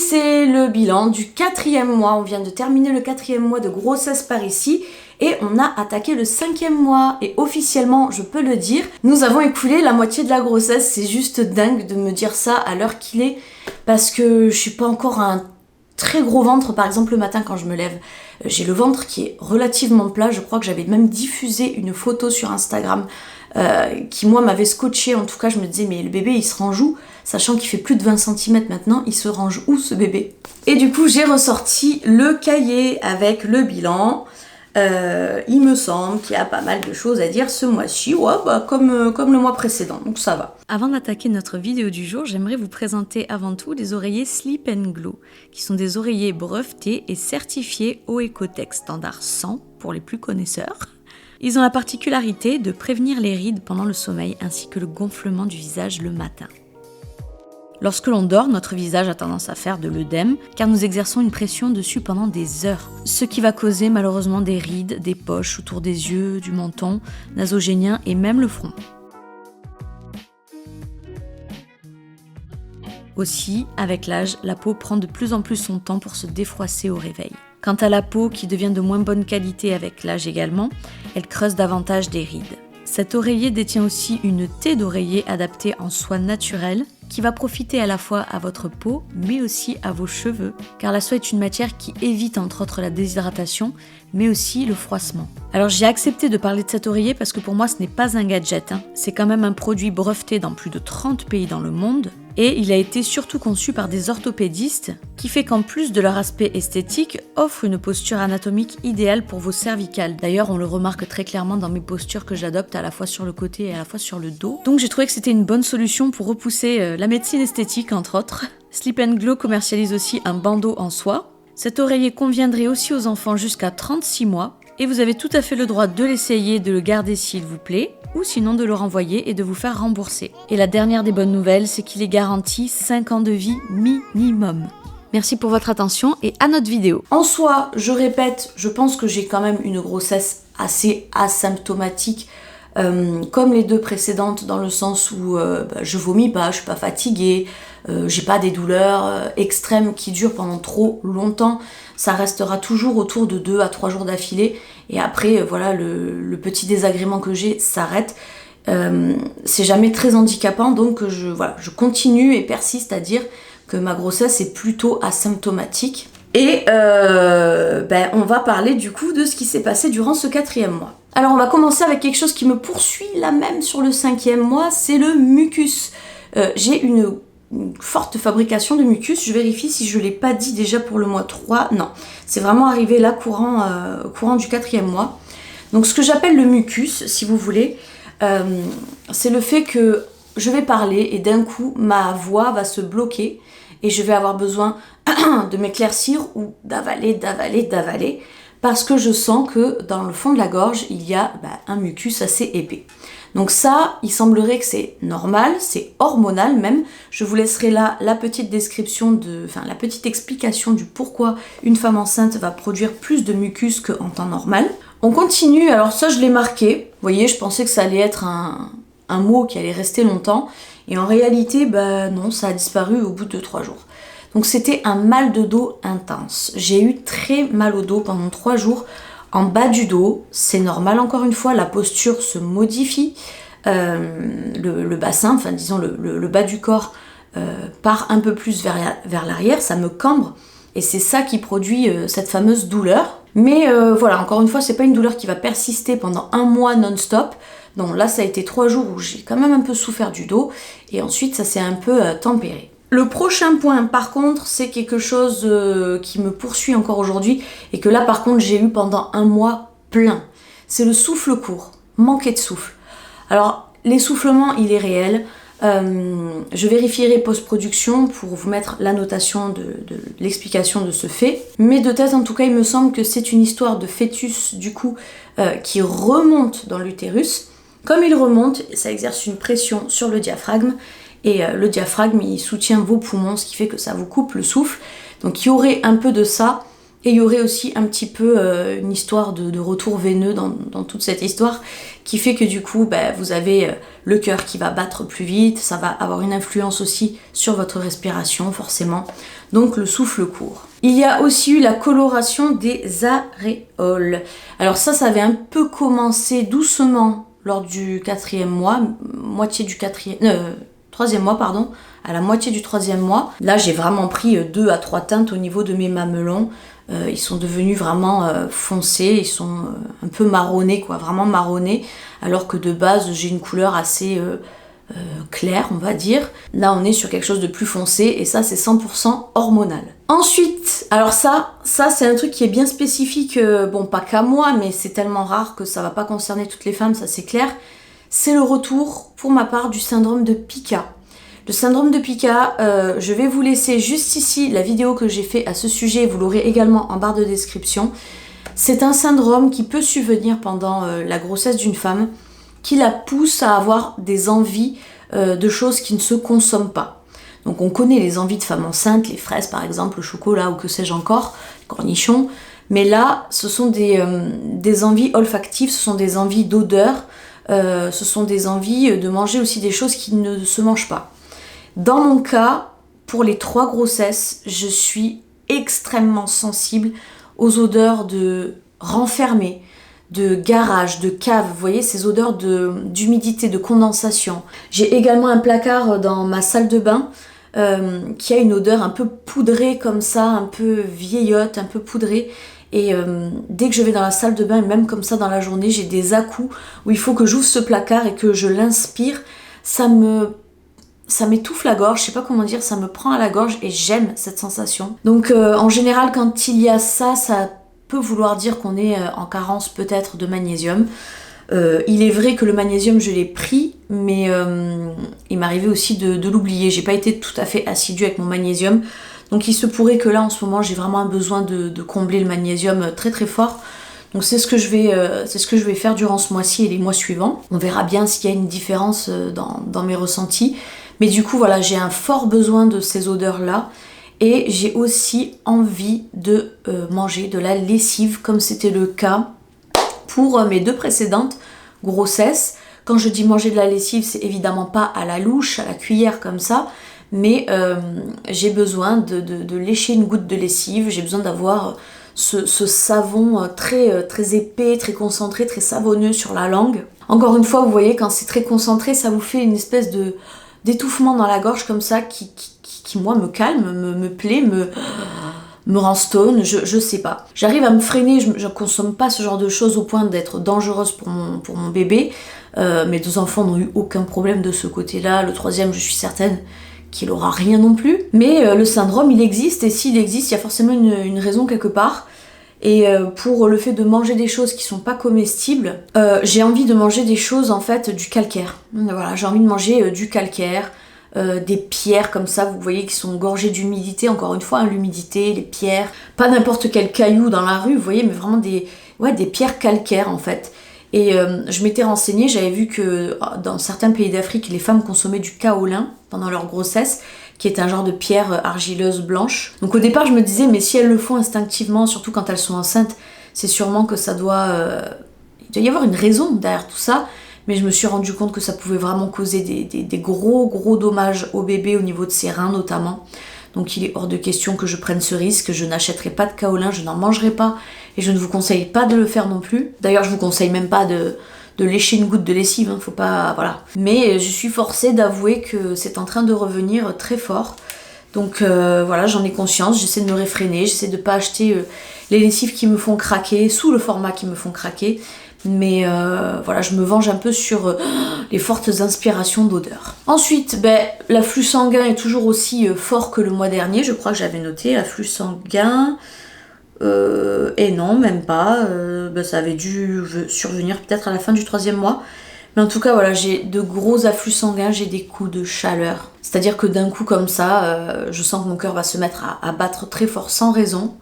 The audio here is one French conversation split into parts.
c'est le bilan du 4e mois. On vient de terminer le 4e mois de grossesse par ici. Et on a attaqué le 5e mois. Et officiellement, je peux le dire, nous avons écoulé la moitié de la grossesse. C'est juste dingue de me dire ça à l'heure qu'il est. Parce que je suis pas encore à un très gros ventre. Par exemple, le matin quand je me lève, j'ai le ventre qui est relativement plat. Je crois que j'avais même diffusé une photo sur Instagram qui moi m'avait scotché. En tout cas, je me disais mais le bébé il se range où? Sachant qu'il fait plus de 20 cm maintenant, il se range où ce bébé? Et du coup, j'ai ressorti le cahier avec le bilan. Il me semble qu'il y a pas mal de choses à dire ce mois-ci, ouais, comme le mois précédent, donc ça va. Avant d'attaquer notre vidéo du jour, j'aimerais vous présenter avant tout les oreillers Sleep & Glow, qui sont des oreillers brevetés et certifiés au Ecotech standard 100 pour les plus connaisseurs. Ils ont la particularité de prévenir les rides pendant le sommeil ainsi que le gonflement du visage le matin. Lorsque l'on dort, notre visage a tendance à faire de l'œdème car nous exerçons une pression dessus pendant des heures, ce qui va causer malheureusement des rides, des poches autour des yeux, du menton, nasogénien et même le front. Aussi, avec l'âge, la peau prend de plus en plus son temps pour se défroisser au réveil. Quant à la peau qui devient de moins bonne qualité avec l'âge également, elle creuse davantage des rides. Cet oreiller détient aussi une taie d'oreiller adaptée en soie naturelle qui va profiter à la fois à votre peau mais aussi à vos cheveux car la soie est une matière qui évite entre autres la déshydratation mais aussi le froissement. Alors j'ai accepté de parler de cet oreiller parce que pour moi ce n'est pas un gadget, c'est quand même un produit breveté dans plus de 30 pays dans le monde et il a été surtout conçu par des orthopédistes qui fait qu'en plus de leur aspect esthétique, offre une posture anatomique idéale pour vos cervicales. D'ailleurs, on le remarque très clairement dans mes postures que j'adopte à la fois sur le côté et à la fois sur le dos. Donc j'ai trouvé que c'était une bonne solution pour repousser la médecine esthétique entre autres. Sleep & Glow commercialise aussi un bandeau en soie. Cet oreiller conviendrait aussi aux enfants jusqu'à 36 mois et vous avez tout à fait le droit de l'essayer, de le garder s'il vous plaît, ou sinon de le renvoyer et de vous faire rembourser. Et la dernière des bonnes nouvelles, c'est qu'il est garanti 5 ans de vie minimum. Merci pour votre attention et à notre vidéo. En soi, je répète, je pense que j'ai quand même une grossesse assez asymptomatique, comme les deux précédentes, dans le sens où je vomis pas, je suis pas fatiguée, j'ai pas des douleurs extrêmes qui durent pendant trop longtemps. Ça restera toujours autour de 2 à 3 jours d'affilée et après voilà le petit désagrément que j'ai s'arrête. C'est jamais très handicapant donc je continue et persiste à dire que ma grossesse est plutôt asymptomatique. Et on va parler du coup de ce qui s'est passé durant ce 4e mois. Alors on va commencer avec quelque chose qui me poursuit là même sur le 5e mois, c'est le mucus. J'ai une forte fabrication de mucus, je vérifie si je ne l'ai pas dit déjà pour le mois 3, non, c'est vraiment arrivé là courant du 4e mois. Donc ce que j'appelle le mucus, si vous voulez, c'est le fait que je vais parler et d'un coup ma voix va se bloquer et je vais avoir besoin de m'éclaircir ou d'avaler parce que je sens que dans le fond de la gorge il y a un mucus assez épais. Donc ça, il semblerait que c'est normal, c'est hormonal même. Je vous laisserai là la petite description la petite explication du pourquoi une femme enceinte va produire plus de mucus qu'en temps normal. On continue, alors ça je l'ai marqué. Vous voyez, je pensais que ça allait être un mot qui allait rester longtemps. Et en réalité, non, ça a disparu au bout de 3 jours. Donc c'était un mal de dos intense. J'ai eu très mal au dos pendant 3 jours. En bas du dos, c'est normal encore une fois, la posture se modifie. Le bassin, enfin disons le bas du corps part un peu plus vers l'arrière, ça me cambre. Et c'est ça qui produit cette fameuse douleur. Mais voilà, encore une fois, c'est pas une douleur qui va persister pendant 1 mois non-stop. Donc là, ça a été 3 jours où j'ai quand même un peu souffert du dos. Et ensuite, ça s'est un peu tempéré. Le prochain point, par contre, c'est quelque chose qui me poursuit encore aujourd'hui. Et que là, par contre, j'ai eu pendant 1 mois plein. C'est le souffle court, manquer de souffle. Alors, l'essoufflement, il est réel. Je vérifierai post-production pour vous mettre la notation de l'explication de ce fait. Mais de tête, en tout cas, il me semble que c'est une histoire de fœtus, du coup, qui remonte dans l'utérus. Comme il remonte, ça exerce une pression sur le diaphragme. Et le diaphragme, il soutient vos poumons, ce qui fait que ça vous coupe le souffle. Donc il y aurait un peu de ça. Et il y aurait aussi un petit peu une histoire de retour veineux dans toute cette histoire qui fait que du coup vous avez le cœur qui va battre plus vite, ça va avoir une influence aussi sur votre respiration forcément, donc le souffle court. Il y a aussi eu la coloration des aréoles. Alors ça avait un peu commencé doucement lors du 4e mois, troisième mois pardon, à la moitié du 3e mois. Là j'ai vraiment pris 2 à 3 teintes au niveau de mes mamelons. Ils sont devenus vraiment foncés, ils sont un peu marronnés quoi, vraiment marronnés, alors que de base j'ai une couleur assez claire on va dire. Là on est sur quelque chose de plus foncé et ça c'est 100% hormonal. Ensuite, alors ça c'est un truc qui est bien spécifique, bon pas qu'à moi mais c'est tellement rare que ça va pas concerner toutes les femmes, ça c'est clair. C'est le retour pour ma part du syndrome de Pica. Le syndrome de Pica, je vais vous laisser juste ici la vidéo que j'ai fait à ce sujet, vous l'aurez également en barre de description. C'est un syndrome qui peut survenir pendant la grossesse d'une femme, qui la pousse à avoir des envies de choses qui ne se consomment pas. Donc on connaît les envies de femmes enceintes, les fraises par exemple, le chocolat ou que sais-je encore, les cornichons, mais là ce sont des envies olfactives, ce sont des envies d'odeur, ce sont des envies de manger aussi des choses qui ne se mangent pas. Dans mon cas, pour les 3 grossesses, je suis extrêmement sensible aux odeurs de renfermé, de garage, de cave, vous voyez ces odeurs d'humidité, de condensation. J'ai également un placard dans ma salle de bain qui a une odeur un peu poudrée comme ça, un peu vieillotte, un peu poudrée. Et dès que je vais dans la salle de bain, même comme ça dans la journée, j'ai des à-coups où il faut que j'ouvre ce placard et que je l'inspire. Ça m'étouffe la gorge, je sais pas comment dire, ça me prend à la gorge et j'aime cette sensation. Donc en général quand il y a ça peut vouloir dire qu'on est en carence peut-être de magnésium. Il est vrai que le magnésium je l'ai pris, mais il m'arrivait aussi de l'oublier. J'ai pas été tout à fait assidue avec mon magnésium. Donc il se pourrait que là en ce moment j'ai vraiment un besoin de combler le magnésium très très fort. Donc c'est ce que je vais faire durant ce mois-ci et les mois suivants. On verra bien s'il y a une différence dans mes ressentis. Mais du coup voilà, j'ai un fort besoin de ces odeurs-là. Et j'ai aussi envie de manger de la lessive, comme c'était le cas pour mes 2 précédentes grossesses. Quand je dis manger de la lessive, c'est évidemment pas à la louche, à la cuillère comme ça, mais j'ai besoin de lécher une goutte de lessive, j'ai besoin d'avoir ce savon très épais, très concentré, très savonneux sur la langue. Encore une fois, vous voyez, quand c'est très concentré, ça vous fait une espèce d'étouffement dans la gorge comme ça qui moi me calme, me plaît, me rend stone, je sais pas. J'arrive à me freiner, je consomme pas ce genre de choses au point d'être dangereuse pour mon bébé. Mes 2 enfants n'ont eu aucun problème de ce côté-là. Le 3e, je suis certaine qu'il aura rien non plus. Mais le syndrome, il existe, et s'il existe, il y a forcément une raison quelque part. Et pour le fait de manger des choses qui sont pas comestibles, j'ai envie de manger des choses en fait du calcaire. Voilà, j'ai envie de manger du calcaire, des pierres comme ça, vous voyez, qui sont gorgées d'humidité, encore une fois, hein, l'humidité, les pierres, pas n'importe quel caillou dans la rue, vous voyez, mais vraiment des pierres calcaires en fait. Et je m'étais renseignée, j'avais vu que dans certains pays d'Afrique, les femmes consommaient du kaolin pendant leur grossesse, qui est un genre de pierre argileuse blanche. Donc au départ, je me disais, mais si elles le font instinctivement, surtout quand elles sont enceintes, c'est sûrement que il doit y avoir une raison derrière tout ça. Mais je me suis rendu compte que ça pouvait vraiment causer des gros dommages au bébé au niveau de ses reins notamment. Donc il est hors de question que je prenne ce risque, je n'achèterai pas de kaolin, je n'en mangerai pas et je ne vous conseille pas de le faire non plus. D'ailleurs je vous conseille même pas de lécher une goutte de lessive, hein, faut pas, voilà. Mais je suis forcée d'avouer que c'est en train de revenir très fort. Donc voilà, j'en ai conscience, j'essaie de me réfréner, j'essaie de pas acheter les lessives qui me font craquer, sous le format qui me font craquer. Mais voilà, je me venge un peu sur les fortes inspirations d'odeur. Ensuite, l'afflux sanguin est toujours aussi fort que le mois dernier. Je crois que j'avais noté afflux sanguin. Et non, même pas. Ça avait dû survenir peut-être à la fin du 3e mois. Mais en tout cas, voilà, j'ai de gros afflux sanguins, j'ai des coups de chaleur. C'est-à-dire que d'un coup comme ça, je sens que mon cœur va se mettre à battre très fort sans raison.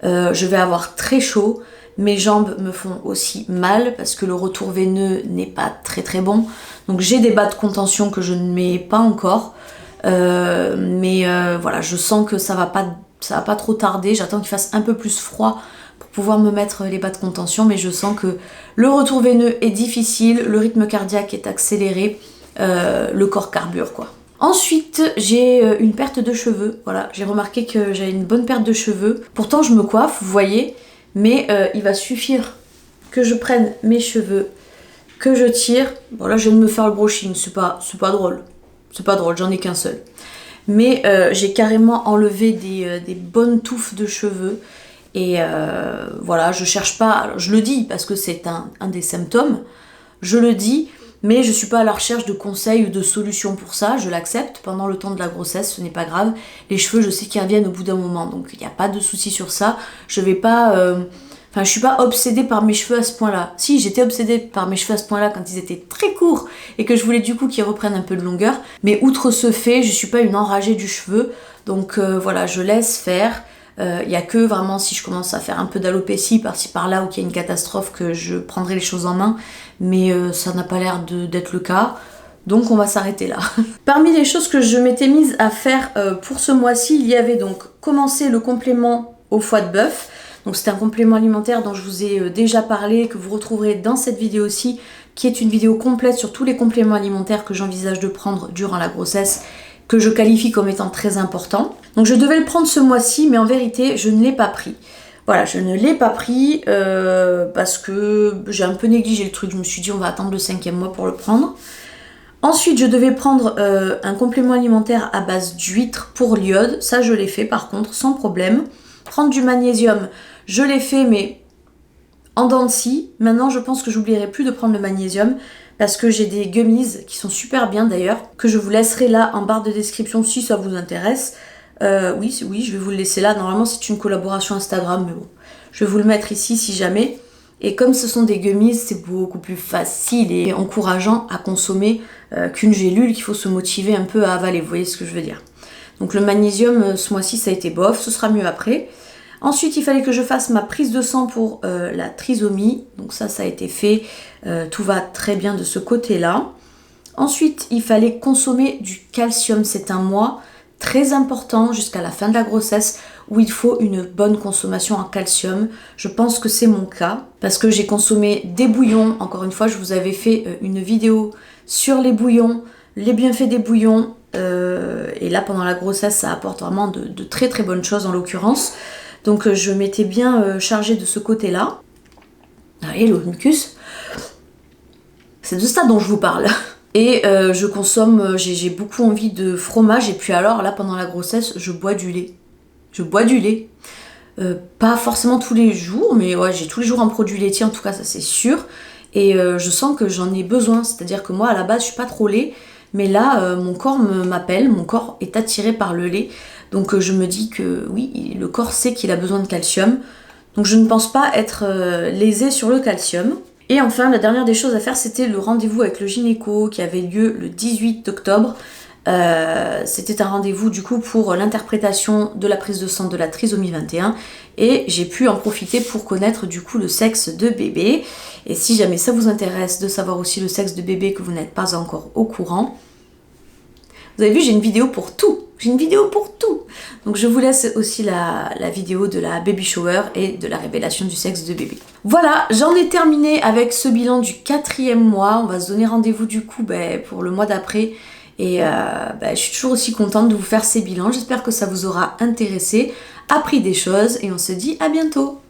Je vais avoir très chaud. Mes jambes me font aussi mal parce que le retour veineux n'est pas très très bon. Donc j'ai des bas de contention que je ne mets pas encore. Mais voilà, je sens que ça va pas ça va pas trop tarder, j'attends qu'il fasse un peu plus froid pour pouvoir me mettre les bas de contention, mais je sens que le retour veineux est difficile, le rythme cardiaque est accéléré, le corps carbure quoi. Ensuite, j'ai une perte de cheveux, voilà, j'ai remarqué que j'avais une bonne perte de cheveux. Pourtant je me coiffe, vous voyez, mais il va suffire que je prenne mes cheveux, que je tire. Bon là je viens de me faire le brushing, c'est pas drôle, j'en ai qu'un seul. Mais j'ai carrément enlevé des bonnes touffes de cheveux. Et voilà, je cherche pas, alors je le dis parce que c'est un des symptômes, je le dis, mais je suis pas à la recherche de conseils ou de solutions pour ça, je l'accepte pendant le temps de la grossesse, ce n'est pas grave. Les cheveux, je sais qu'ils reviennent au bout d'un moment, donc il n'y a pas de souci sur ça. Je vais pas... Enfin, je suis pas obsédée par mes cheveux à ce point-là. Si, j'étais obsédée par mes cheveux à ce point-là quand ils étaient très courts et que je voulais du coup qu'ils reprennent un peu de longueur. Mais outre ce fait, je suis pas une enragée du cheveu. Donc voilà, je laisse faire. Il n'y a que vraiment si je commence à faire un peu d'alopécie par-ci par-là ou qu'il y a une catastrophe que je prendrai les choses en main. Mais ça n'a pas l'air d'être le cas. Donc on va s'arrêter là. Parmi les choses que je m'étais mise à faire pour ce mois-ci, il y avait donc commencer le complément au foie de bœuf. Donc c'est un complément alimentaire dont je vous ai déjà parlé, que vous retrouverez dans cette vidéo aussi, qui est une vidéo complète sur tous les compléments alimentaires que j'envisage de prendre durant la grossesse, que je qualifie comme étant très important. Donc je devais le prendre ce mois-ci, mais en vérité, je ne l'ai pas pris. Voilà, je ne l'ai pas pris parce que j'ai un peu négligé le truc. Je me suis dit, on va attendre le 5e mois pour le prendre. Ensuite, je devais prendre un complément alimentaire à base d'huîtres pour l'iode. Ça, je l'ai fait par contre, sans problème. Prendre du magnésium, je l'ai fait, mais en dents de scie. Maintenant, je pense que j'oublierai plus de prendre le magnésium parce que j'ai des gummies qui sont super bien d'ailleurs, que je vous laisserai là en barre de description si ça vous intéresse. Oui, je vais vous le laisser là. Normalement, c'est une collaboration Instagram, mais bon, je vais vous le mettre ici si jamais. Et comme ce sont des gummies, c'est beaucoup plus facile et encourageant à consommer qu'une gélule qu'il faut se motiver un peu à avaler. Vous voyez ce que je veux dire? Donc le magnésium, ce mois-ci, ça a été bof, ce sera mieux après. Ensuite, il fallait que je fasse ma prise de sang pour la trisomie. Donc ça a été fait. Tout va très bien de ce côté-là. Ensuite, il fallait consommer du calcium. C'est un mois très important jusqu'à la fin de la grossesse où il faut une bonne consommation en calcium. Je pense que c'est mon cas parce que j'ai consommé des bouillons. Encore une fois, je vous avais fait une vidéo sur les bouillons, les bienfaits des bouillons. Et là, pendant la grossesse, ça apporte vraiment de très très bonnes choses en l'occurrence. Donc je m'étais bien chargée de ce côté-là. Allez, le mucus. C'est de ça dont je vous parle. Et je consomme, j'ai beaucoup envie de fromage. Et puis alors, là, pendant la grossesse, je bois du lait. Pas forcément tous les jours, mais ouais, j'ai tous les jours un produit laitier, en tout cas, ça c'est sûr. Et je sens que j'en ai besoin. C'est-à-dire que moi, à la base, je suis pas trop lait. Mais là, mon corps m'appelle, mon corps est attiré par le lait. Donc je me dis que oui, le corps sait qu'il a besoin de calcium. Donc je ne pense pas être lésée sur le calcium. Et enfin, la dernière des choses à faire, c'était le rendez-vous avec le gynéco qui avait lieu le 18 octobre. C'était un rendez-vous du coup pour l'interprétation de la prise de sang de la trisomie 21 et j'ai pu en profiter pour connaître du coup le sexe de bébé. Et si jamais ça vous intéresse de savoir aussi le sexe de bébé que vous n'êtes pas encore au courant, vous avez vu, j'ai une vidéo pour tout. Donc je vous laisse aussi la vidéo de la baby shower et de la révélation du sexe de bébé. Voilà, j'en ai terminé avec ce bilan du 4e mois. On va se donner rendez-vous du coup pour le mois d'après. Et je suis toujours aussi contente de vous faire ces bilans. J'espère que ça vous aura intéressé, appris des choses et on se dit à bientôt.